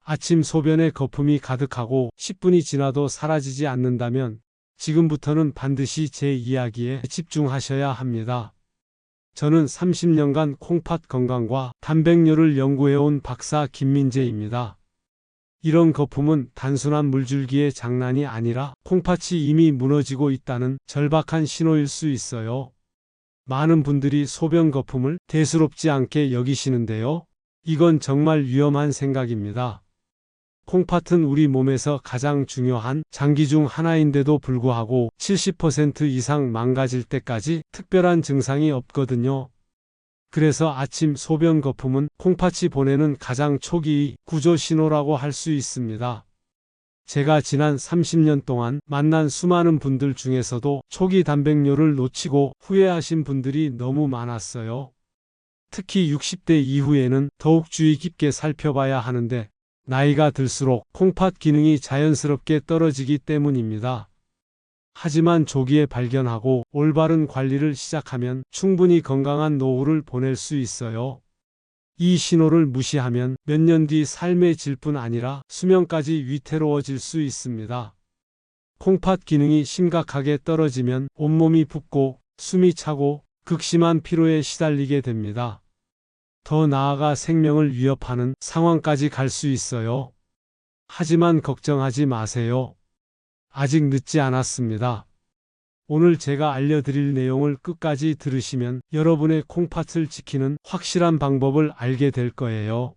아침 소변에 거품이 가득하고 10분이 지나도 사라지지 않는다면 지금부터는 반드시 제 이야기에 집중하셔야 합니다. 저는 30년간 콩팥 건강과 단백뇨를 연구해온 박사 김민재입니다. 이런 거품은 단순한 물줄기의 장난이 아니라 콩팥이 이미 무너지고 있다는 절박한 신호일 수 있어요. 많은 분들이 소변 거품을 대수롭지 않게 여기시는데요. 이건 정말 위험한 생각입니다. 콩팥은 우리 몸에서 가장 중요한 장기 중 하나인데도 불구하고 70% 이상 망가질 때까지 특별한 증상이 없거든요. 그래서 아침 소변 거품은 콩팥이 보내는 가장 초기의 구조 신호라고 할 수 있습니다. 제가 지난 30년 동안 만난 수많은 분들 중에서도 초기 단백뇨를 놓치고 후회하신 분들이 너무 많았어요. 특히 60대 이후에는 더욱 주의 깊게 살펴봐야 하는데 나이가 들수록 콩팥 기능이 자연스럽게 떨어지기 때문입니다. 하지만 조기에 발견하고 올바른 관리를 시작하면 충분히 건강한 노후를 보낼 수 있어요. 이 신호를 무시하면 몇 년 뒤 삶의 질뿐 아니라 수명까지 위태로워질 수 있습니다. 콩팥 기능이 심각하게 떨어지면 온몸이 붓고 숨이 차고 극심한 피로에 시달리게 됩니다. 더 나아가 생명을 위협하는 상황까지 갈 수 있어요. 하지만 걱정하지 마세요. 아직 늦지 않았습니다. 오늘 제가 알려드릴 내용을 끝까지 들으시면 여러분의 콩팥을 지키는 확실한 방법을 알게 될 거예요.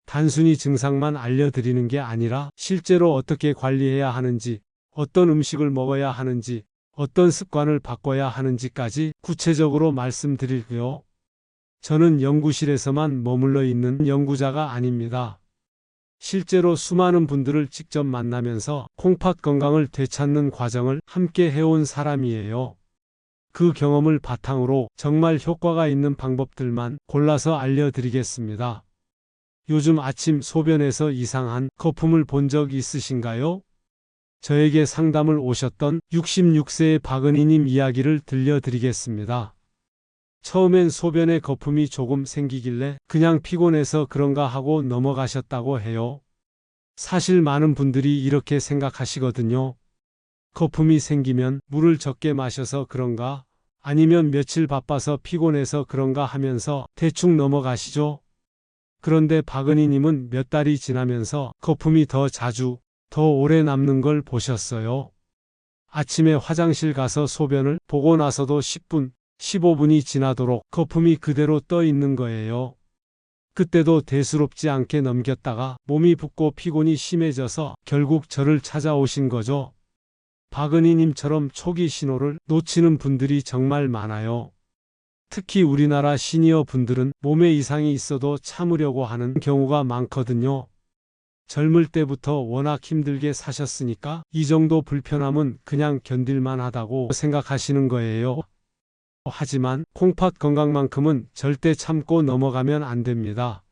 단순히 증상만 알려드리는 게 아니라 실제로 어떻게 관리해야 하는지, 어떤 음식을 먹어야 하는지, 어떤 습관을 바꿔야 하는지까지 구체적으로 말씀드릴게요. 저는 연구실에서만 머물러 있는 연구자가 아닙니다. 실제로 수많은 분들을 직접 만나면서 콩팥 건강을 되찾는 과정을 함께 해온 사람이에요. 그 경험을 바탕으로 정말 효과가 있는 방법들만 골라서 알려드리겠습니다. 요즘 아침 소변에서 이상한 거품을 본 적 있으신가요? 저에게 상담을 오셨던 66세의 박은희님 이야기를 들려드리겠습니다. 처음엔 소변에 거품이 조금 생기길래 그냥 피곤해서 그런가 하고 넘어가셨다고 해요. 사실 많은 분들이 이렇게 생각하시거든요. 거품이 생기면 물을 적게 마셔서 그런가, 아니면 며칠 바빠서 피곤해서 그런가 하면서 대충 넘어가시죠. 그런데 박은희님은 몇 달이 지나면서 거품이 더 자주, 더 오래 남는 걸 보셨어요. 아침에 화장실 가서 소변을 보고 나서도 10분, 15분이 지나도록 거품이 그대로 떠 있는 거예요. 그때도 대수롭지 않게 넘겼다가 몸이 붓고 피곤이 심해져서 결국 저를 찾아오신 거죠. 박은희님처럼 초기 신호를 놓치는 분들이 정말 많아요. 특히 우리나라 시니어 분들은 몸에 이상이 있어도 참으려고 하는 경우가 많거든요. 젊을 때부터 워낙 힘들게 사셨으니까 이 정도 불편함은 그냥 견딜만 하다고 생각하시는 거예요. 하지만 콩팥 건강만큼은 절대 참고 넘어가면 안 됩니다.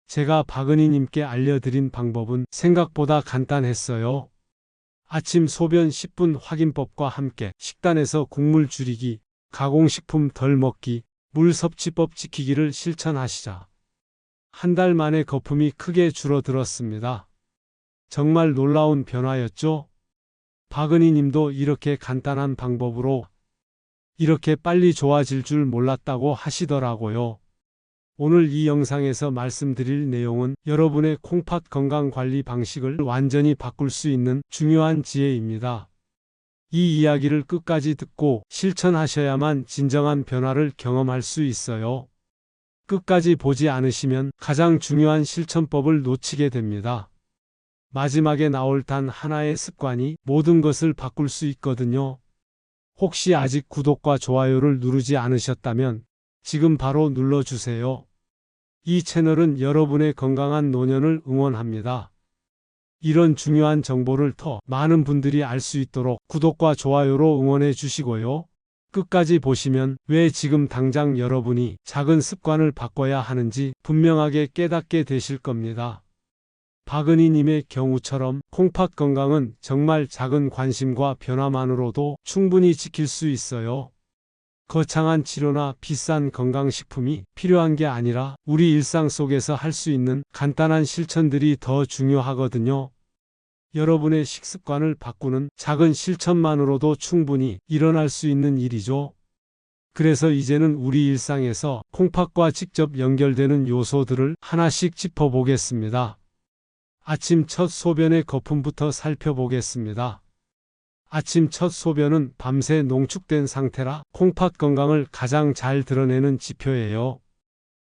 제가 박은희님께 알려드린 방법은 생각보다 간단했어요. 아침 소변 10분 확인법과 함께 식단에서 국물 줄이기, 가공식품 덜 먹기, 물 섭취법 지키기를 실천하시자. 한 달 만에 거품이 크게 줄어들었습니다. 정말 놀라운 변화였죠? 박은희님도 이렇게 간단한 방법으로 이렇게 빨리 좋아질 줄 몰랐다고 하시더라고요. 오늘 이 영상에서 말씀드릴 내용은 여러분의 콩팥 건강 관리 방식을 완전히 바꿀 수 있는 중요한 지혜입니다. 이 이야기를 끝까지 듣고 실천하셔야만 진정한 변화를 경험할 수 있어요. 끝까지 보지 않으시면 가장 중요한 실천법을 놓치게 됩니다. 마지막에 나올 단 하나의 습관이 모든 것을 바꿀 수 있거든요. 혹시 아직 구독과 좋아요를 누르지 않으셨다면 지금 바로 눌러주세요. 이 채널은 여러분의 건강한 노년을 응원합니다. 이런 중요한 정보를 더 많은 분들이 알 수 있도록 구독과 좋아요로 응원해 주시고요. 끝까지 보시면 왜 지금 당장 여러분이 작은 습관을 바꿔야 하는지 분명하게 깨닫게 되실 겁니다. 박은희님의 경우처럼 콩팥 건강은 정말 작은 관심과 변화만으로도 충분히 지킬 수 있어요. 거창한 치료나 비싼 건강식품이 필요한 게 아니라 우리 일상 속에서 할 수 있는 간단한 실천들이 더 중요하거든요. 여러분의 식습관을 바꾸는 작은 실천만으로도 충분히 일어날 수 있는 일이죠. 그래서 이제는 우리 일상에서 콩팥과 직접 연결되는 요소들을 하나씩 짚어보겠습니다. 아침 첫 소변의 거품부터 살펴보겠습니다. 아침 첫 소변은 밤새 농축된 상태라 콩팥 건강을 가장 잘 드러내는 지표예요.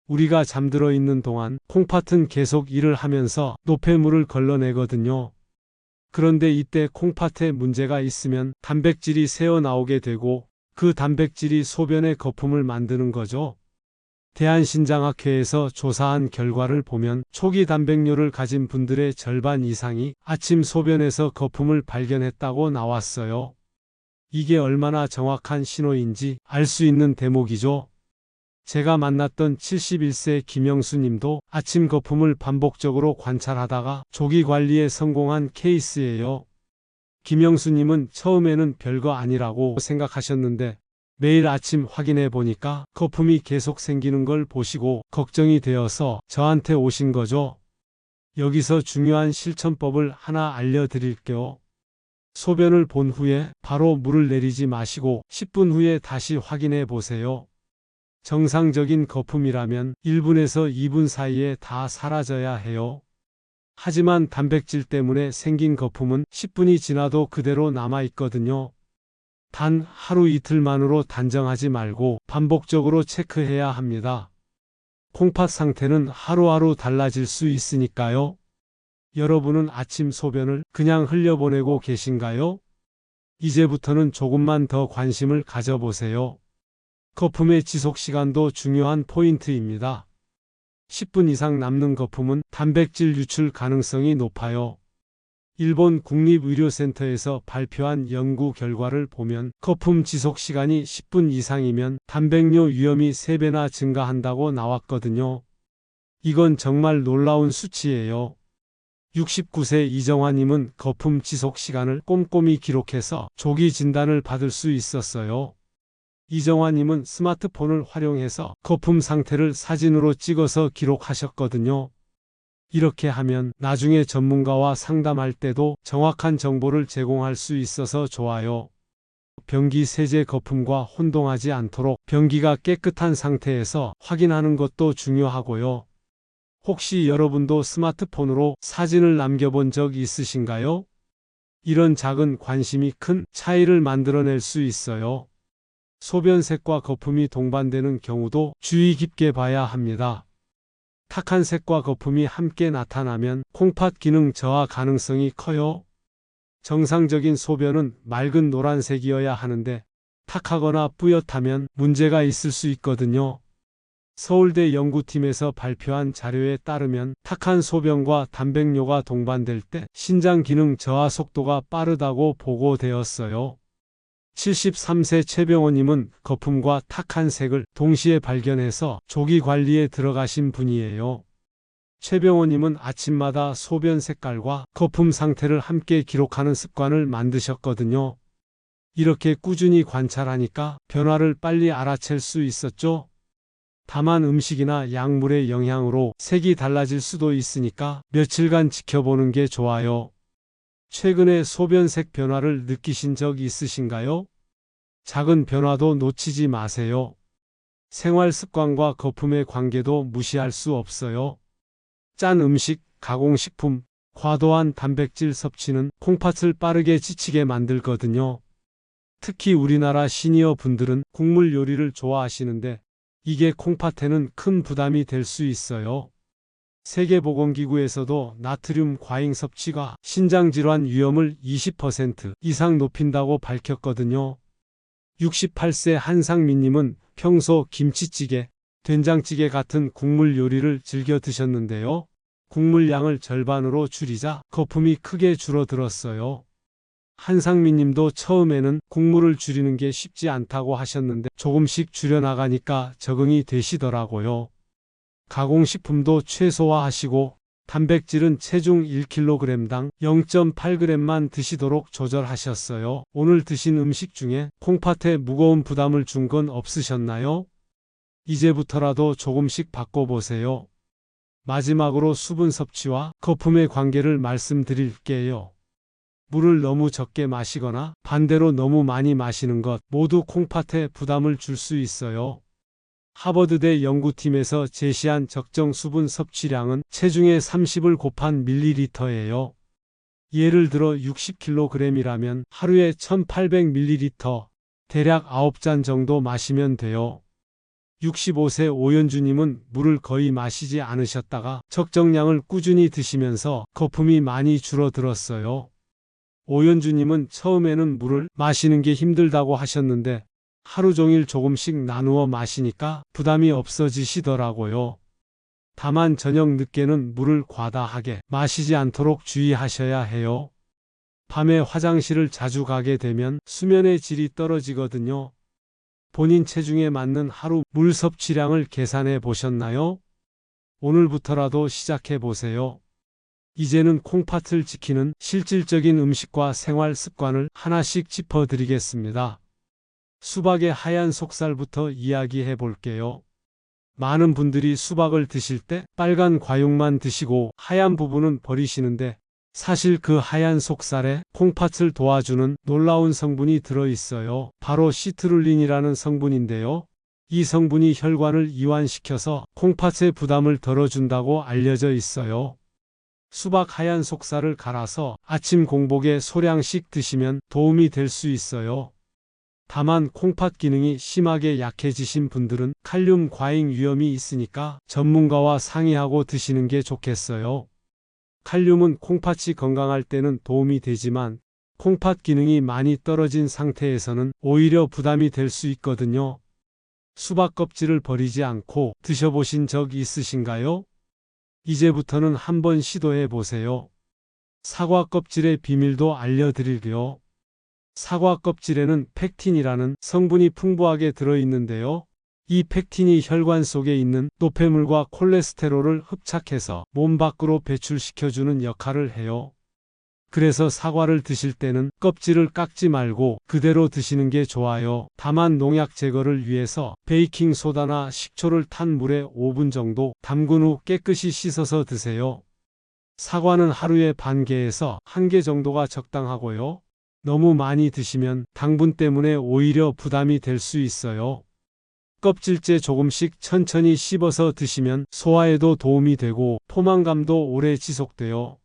우리가 잠들어 있는 동안 콩팥은 계속 일을 하면서 노폐물을 걸러내거든요. 그런데 이때 콩팥에 문제가 있으면 단백질이 새어나오게 되고 그 단백질이 소변의 거품을 만드는 거죠. 대한신장학회에서 조사한 결과를 보면 초기 단백뇨를 가진 분들의 절반 이상이 아침 소변에서 거품을 발견했다고 나왔어요. 이게 얼마나 정확한 신호인지 알 수 있는 대목이죠. 제가 만났던 71세 김영수 님도 아침 거품을 반복적으로 관찰하다가 조기 관리에 성공한 케이스예요. 김영수 님은 처음에는 별거 아니라고 생각하셨는데 매일 아침 확인해 보니까 거품이 계속 생기는 걸 보시고 걱정이 되어서 저한테 오신 거죠. 여기서 중요한 실천법을 하나 알려드릴게요. 소변을 본 후에 바로 물을 내리지 마시고 10분 후에 다시 확인해 보세요. 정상적인 거품이라면 1분에서 2분 사이에 다 사라져야 해요. 하지만 단백질 때문에 생긴 거품은 10분이 지나도 그대로 남아 있거든요. 단 하루 이틀만으로 단정하지 말고 반복적으로 체크해야 합니다. 콩팥 상태는 하루하루 달라질 수 있으니까요. 여러분은 아침 소변을 그냥 흘려보내고 계신가요? 이제부터는 조금만 더 관심을 가져보세요. 거품의 지속 시간도 중요한 포인트입니다. 10분 이상 남는 거품은 단백질 유출 가능성이 높아요. 일본 국립의료센터에서 발표한 연구 결과를 보면 거품 지속 시간이 10분 이상이면 단백뇨 위험이 3배나 증가한다고 나왔거든요. 이건 정말 놀라운 수치예요. 69세 이정화님은 거품 지속 시간을 꼼꼼히 기록해서 조기 진단을 받을 수 있었어요. 이정화님은 스마트폰을 활용해서 거품 상태를 사진으로 찍어서 기록하셨거든요. 이렇게 하면 나중에 전문가와 상담할 때도 정확한 정보를 제공할 수 있어서 좋아요. 변기 세제 거품과 혼동하지 않도록 변기가 깨끗한 상태에서 확인하는 것도 중요하고요. 혹시 여러분도 스마트폰으로 사진을 남겨본 적 있으신가요? 이런 작은 관심이 큰 차이를 만들어낼 수 있어요. 소변색과 거품이 동반되는 경우도 주의 깊게 봐야 합니다. 탁한 색과 거품이 함께 나타나면 콩팥 기능 저하 가능성이 커요. 정상적인 소변은 맑은 노란색이어야 하는데 탁하거나 뿌옇다면 문제가 있을 수 있거든요. 서울대 연구팀에서 발표한 자료에 따르면 탁한 소변과 단백뇨가 동반될 때 신장 기능 저하 속도가 빠르다고 보고되었어요. 73세 최병호님은 거품과 탁한 색을 동시에 발견해서 조기 관리에 들어가신 분이에요. 최병호님은 아침마다 소변 색깔과 거품 상태를 함께 기록하는 습관을 만드셨거든요. 이렇게 꾸준히 관찰하니까 변화를 빨리 알아챌 수 있었죠. 다만 음식이나 약물의 영향으로 색이 달라질 수도 있으니까 며칠간 지켜보는 게 좋아요. 최근에 소변색 변화를 느끼신 적 있으신가요? 작은 변화도 놓치지 마세요. 생활 습관과 거품의 관계도 무시할 수 없어요. 짠 음식, 가공식품, 과도한 단백질 섭취는 콩팥을 빠르게 지치게 만들거든요. 특히 우리나라 시니어 분들은 국물 요리를 좋아하시는데 이게 콩팥에는 큰 부담이 될 수 있어요. 세계보건기구에서도 나트륨 과잉 섭취가 신장질환 위험을 20% 이상 높인다고 밝혔거든요. 68세 한상민님은 평소 김치찌개, 된장찌개 같은 국물 요리를 즐겨 드셨는데요. 국물 양을 절반으로 줄이자 거품이 크게 줄어들었어요. 한상민님도 처음에는 국물을 줄이는 게 쉽지 않다고 하셨는데 조금씩 줄여나가니까 적응이 되시더라고요. 가공식품도 최소화하시고 단백질은 체중 1kg당 0.8g만 드시도록 조절하셨어요. 오늘 드신 음식 중에 콩팥에 무거운 부담을 준 건 없으셨나요? 이제부터라도 조금씩 바꿔보세요. 마지막으로 수분 섭취와 거품의 관계를 말씀드릴게요. 물을 너무 적게 마시거나 반대로 너무 많이 마시는 것 모두 콩팥에 부담을 줄 수 있어요. 하버드대 연구팀에서 제시한 적정 수분 섭취량은 체중의 30을 곱한 밀리리터예요. 예를 들어 60kg이라면 하루에 1800ml, 대략 9잔 정도 마시면 돼요. 65세 오연주님은 물을 거의 마시지 않으셨다가 적정량을 꾸준히 드시면서 거품이 많이 줄어들었어요. 오연주님은 처음에는 물을 마시는 게 힘들다고 하셨는데 하루 종일 조금씩 나누어 마시니까 부담이 없어지시더라고요. 다만 저녁 늦게는 물을 과다하게 마시지 않도록 주의하셔야 해요. 밤에 화장실을 자주 가게 되면 수면의 질이 떨어지거든요. 본인 체중에 맞는 하루 물 섭취량을 계산해 보셨나요? 오늘부터라도 시작해 보세요. 이제는 콩팥을 지키는 실질적인 음식과 생활 습관을 하나씩 짚어드리겠습니다. 수박의 하얀 속살부터 이야기해 볼게요. 많은 분들이 수박을 드실 때 빨간 과육만 드시고 하얀 부분은 버리시는데 사실 그 하얀 속살에 콩팥을 도와주는 놀라운 성분이 들어있어요. 바로 시트룰린이라는 성분인데요. 이 성분이 혈관을 이완시켜서 콩팥의 부담을 덜어준다고 알려져 있어요. 수박 하얀 속살을 갈아서 아침 공복에 소량씩 드시면 도움이 될 수 있어요. 다만 콩팥 기능이 심하게 약해지신 분들은 칼륨 과잉 위험이 있으니까 전문가와 상의하고 드시는 게 좋겠어요. 칼륨은 콩팥이 건강할 때는 도움이 되지만 콩팥 기능이 많이 떨어진 상태에서는 오히려 부담이 될 수 있거든요. 수박 껍질을 버리지 않고 드셔보신 적 있으신가요? 이제부터는 한번 시도해 보세요. 사과 껍질의 비밀도 알려드릴게요. 사과 껍질에는 펙틴이라는 성분이 풍부하게 들어있는데요. 이 펙틴이 혈관 속에 있는 노폐물과 콜레스테롤을 흡착해서 몸 밖으로 배출시켜주는 역할을 해요. 그래서 사과를 드실 때는 껍질을 깎지 말고 그대로 드시는 게 좋아요. 다만 농약 제거를 위해서 베이킹소다나 식초를 탄 물에 5분 정도 담근 후 깨끗이 씻어서 드세요. 사과는 하루에 반 개에서 1개 정도가 적당하고요. 너무 많이 드시면 당분 때문에 오히려 부담이 될 수 있어요. 껍질째 조금씩 천천히 씹어서 드시면 소화에도 도움이 되고 포만감도 오래 지속돼요.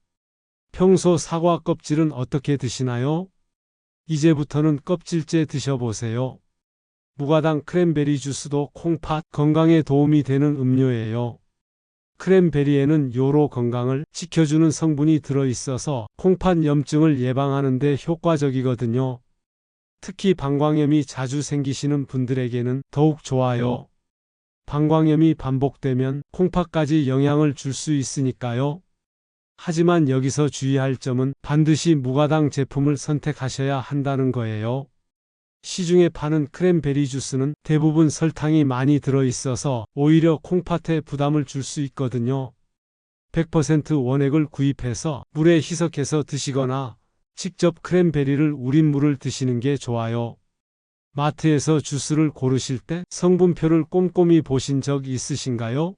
평소 사과 껍질은 어떻게 드시나요? 이제부터는 껍질째 드셔보세요. 무가당 크랜베리 주스도 콩팥 건강에 도움이 되는 음료예요. 크랜베리에는 요로 건강을 지켜주는 성분이 들어있어서 콩팥 염증을 예방하는 데 효과적이거든요. 특히 방광염이 자주 생기시는 분들에게는 더욱 좋아요. 방광염이 반복되면 콩팥까지 영향을 줄 수 있으니까요. 하지만 여기서 주의할 점은 반드시 무가당 제품을 선택하셔야 한다는 거예요. 시중에 파는 크랜베리 주스는 대부분 설탕이 많이 들어있어서 오히려 콩팥에 부담을 줄 수 있거든요. 100% 원액을 구입해서 물에 희석해서 드시거나 직접 크랜베리를 우린 물을 드시는 게 좋아요. 마트에서 주스를 고르실 때 성분표를 꼼꼼히 보신 적 있으신가요?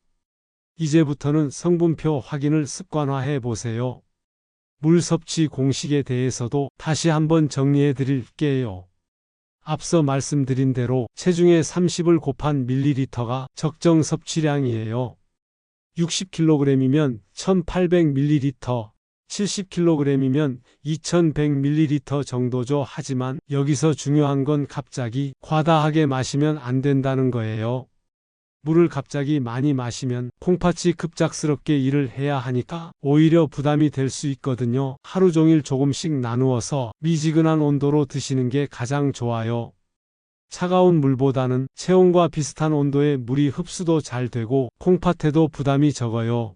이제부터는 성분표 확인을 습관화해 보세요. 물 섭취 공식에 대해서도 다시 한번 정리해 드릴게요. 앞서 말씀드린 대로 체중의 30을 곱한 밀리리터가 적정 섭취량이에요. 60kg이면 1800ml, 70kg이면 2100ml 정도죠. 하지만 여기서 중요한 건 갑자기 과다하게 마시면 안 된다는 거예요. 물을 갑자기 많이 마시면 콩팥이 급작스럽게 일을 해야 하니까 오히려 부담이 될 수 있거든요. 하루 종일 조금씩 나누어서 미지근한 온도로 드시는 게 가장 좋아요. 차가운 물보다는 체온과 비슷한 온도의 물이 흡수도 잘 되고 콩팥에도 부담이 적어요.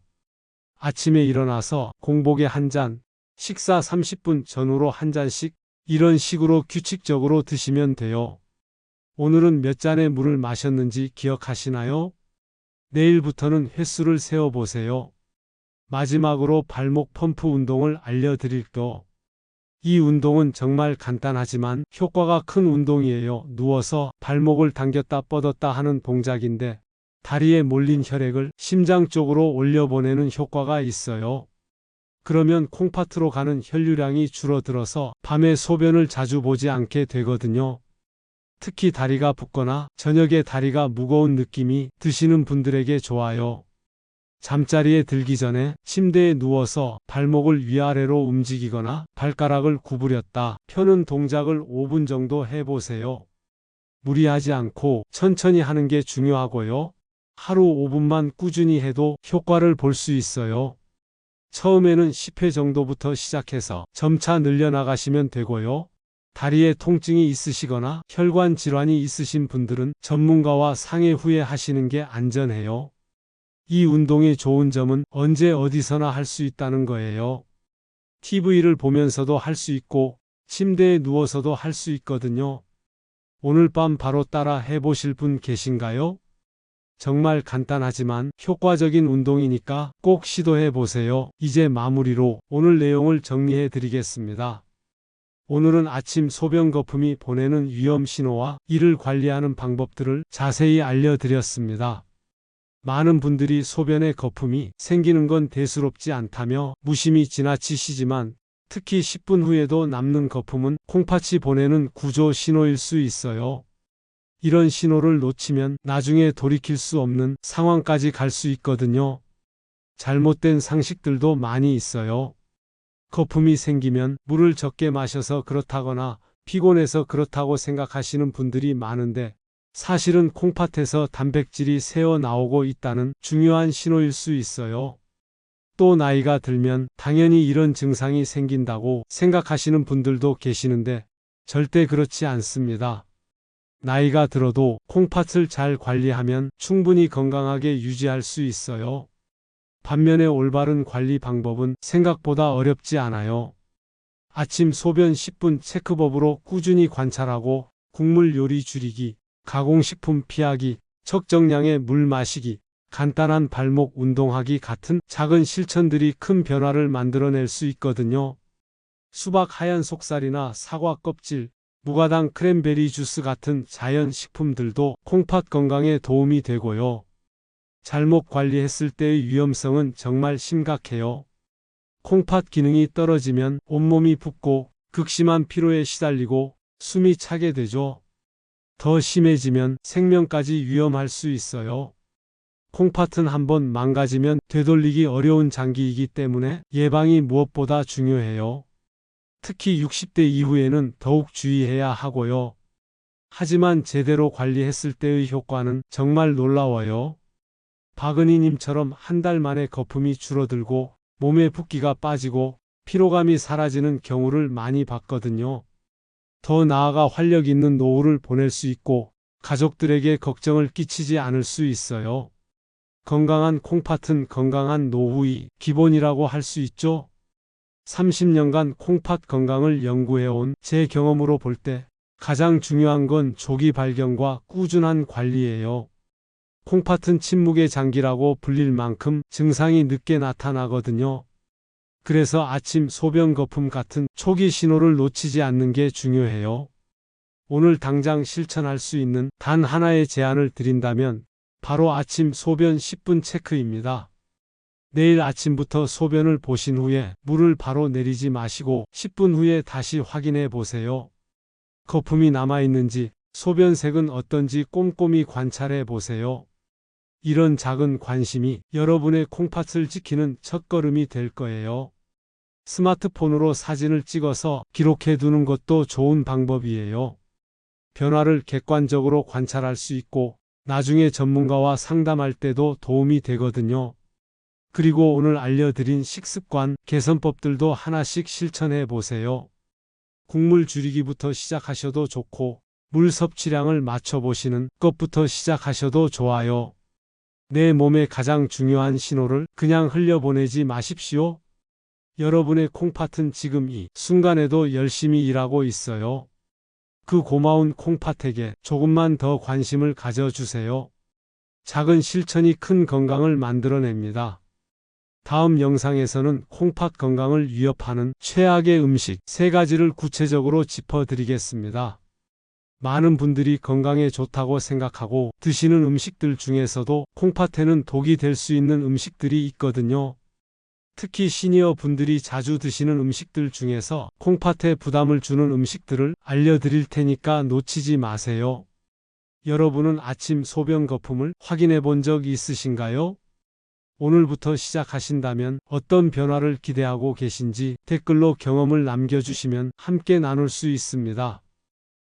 아침에 일어나서 공복에 한 잔, 식사 30분 전후로 한 잔씩 이런 식으로 규칙적으로 드시면 돼요. 오늘은 몇 잔의 물을 마셨는지 기억하시나요? 내일부터는 횟수를 세어보세요. 마지막으로 발목 펌프 운동을 알려드릴게요. 이 운동은 정말 간단하지만 효과가 큰 운동이에요. 누워서 발목을 당겼다 뻗었다 하는 동작인데 다리에 몰린 혈액을 심장 쪽으로 올려보내는 효과가 있어요. 그러면 콩팥으로 가는 혈류량이 줄어들어서 밤에 소변을 자주 보지 않게 되거든요. 특히 다리가 붓거나 저녁에 다리가 무거운 느낌이 드시는 분들에게 좋아요. 잠자리에 들기 전에 침대에 누워서 발목을 위아래로 움직이거나 발가락을 구부렸다 펴는 동작을 5분 정도 해보세요. 무리하지 않고 천천히 하는 게 중요하고요. 하루 5분만 꾸준히 해도 효과를 볼 수 있어요. 처음에는 10회 정도부터 시작해서 점차 늘려나가시면 되고요. 다리에 통증이 있으시거나 혈관 질환이 있으신 분들은 전문가와 상의 후에 하시는 게 안전해요. 이 운동의 좋은 점은 언제 어디서나 할 수 있다는 거예요. TV를 보면서도 할 수 있고 침대에 누워서도 할 수 있거든요. 오늘 밤 바로 따라 해보실 분 계신가요? 정말 간단하지만 효과적인 운동이니까 꼭 시도해 보세요. 이제 마무리로 오늘 내용을 정리해 드리겠습니다. 오늘은 아침 소변 거품이 보내는 위험 신호와 이를 관리하는 방법들을 자세히 알려드렸습니다. 많은 분들이 소변에 거품이 생기는 건 대수롭지 않다며 무심히 지나치시지만 특히 10분 후에도 남는 거품은 콩팥이 보내는 구조 신호일 수 있어요. 이런 신호를 놓치면 나중에 돌이킬 수 없는 상황까지 갈 수 있거든요. 잘못된 상식들도 많이 있어요. 거품이 생기면 물을 적게 마셔서 그렇다거나 피곤해서 그렇다고 생각하시는 분들이 많은데 사실은 콩팥에서 단백질이 새어 나오고 있다는 중요한 신호일 수 있어요. 또 나이가 들면 당연히 이런 증상이 생긴다고 생각하시는 분들도 계시는데 절대 그렇지 않습니다. 나이가 들어도 콩팥을 잘 관리하면 충분히 건강하게 유지할 수 있어요. 반면에 올바른 관리 방법은 생각보다 어렵지 않아요. 아침 소변 10분 체크법으로 꾸준히 관찰하고 국물 요리 줄이기, 가공식품 피하기, 적정량의 물 마시기, 간단한 발목 운동하기 같은 작은 실천들이 큰 변화를 만들어낼 수 있거든요. 수박 하얀 속살이나 사과 껍질, 무가당 크랜베리 주스 같은 자연 식품들도 콩팥 건강에 도움이 되고요. 잘못 관리했을 때의 위험성은 정말 심각해요. 콩팥 기능이 떨어지면 온몸이 붓고 극심한 피로에 시달리고 숨이 차게 되죠. 더 심해지면 생명까지 위험할 수 있어요. 콩팥은 한번 망가지면 되돌리기 어려운 장기이기 때문에 예방이 무엇보다 중요해요. 특히 60대 이후에는 더욱 주의해야 하고요. 하지만 제대로 관리했을 때의 효과는 정말 놀라워요. 박은희님처럼 한 달 만에 거품이 줄어들고 몸에 붓기가 빠지고 피로감이 사라지는 경우를 많이 봤거든요. 더 나아가 활력 있는 노후를 보낼 수 있고 가족들에게 걱정을 끼치지 않을 수 있어요. 건강한 콩팥은 건강한 노후의 기본이라고 할 수 있죠. 30년간 콩팥 건강을 연구해온 제 경험으로 볼 때 가장 중요한 건 조기 발견과 꾸준한 관리예요. 콩팥은 침묵의 장기라고 불릴 만큼 증상이 늦게 나타나거든요. 그래서 아침 소변 거품 같은 초기 신호를 놓치지 않는 게 중요해요. 오늘 당장 실천할 수 있는 단 하나의 제안을 드린다면 바로 아침 소변 10분 체크입니다. 내일 아침부터 소변을 보신 후에 물을 바로 내리지 마시고 10분 후에 다시 확인해 보세요. 거품이 남아있는지, 소변색은 어떤지 꼼꼼히 관찰해 보세요. 이런 작은 관심이 여러분의 콩팥을 지키는 첫걸음이 될 거예요. 스마트폰으로 사진을 찍어서 기록해 두는 것도 좋은 방법이에요. 변화를 객관적으로 관찰할 수 있고 나중에 전문가와 상담할 때도 도움이 되거든요. 그리고 오늘 알려드린 식습관 개선법들도 하나씩 실천해 보세요. 국물 줄이기부터 시작하셔도 좋고 물 섭취량을 맞춰보시는 것부터 시작하셔도 좋아요. 내 몸의 가장 중요한 신호를 그냥 흘려보내지 마십시오. 여러분의 콩팥은 지금 이 순간에도 열심히 일하고 있어요. 그 고마운 콩팥에게 조금만 더 관심을 가져주세요. 작은 실천이 큰 건강을 만들어냅니다. 다음 영상에서는 콩팥 건강을 위협하는 최악의 음식 3가지를 구체적으로 짚어드리겠습니다. 많은 분들이 건강에 좋다고 생각하고 드시는 음식들 중에서도 콩팥에는 독이 될 수 있는 음식들이 있거든요. 특히 시니어 분들이 자주 드시는 음식들 중에서 콩팥에 부담을 주는 음식들을 알려드릴 테니까 놓치지 마세요. 여러분은 아침 소변 거품을 확인해 본 적 있으신가요? 오늘부터 시작하신다면 어떤 변화를 기대하고 계신지 댓글로 경험을 남겨주시면 함께 나눌 수 있습니다.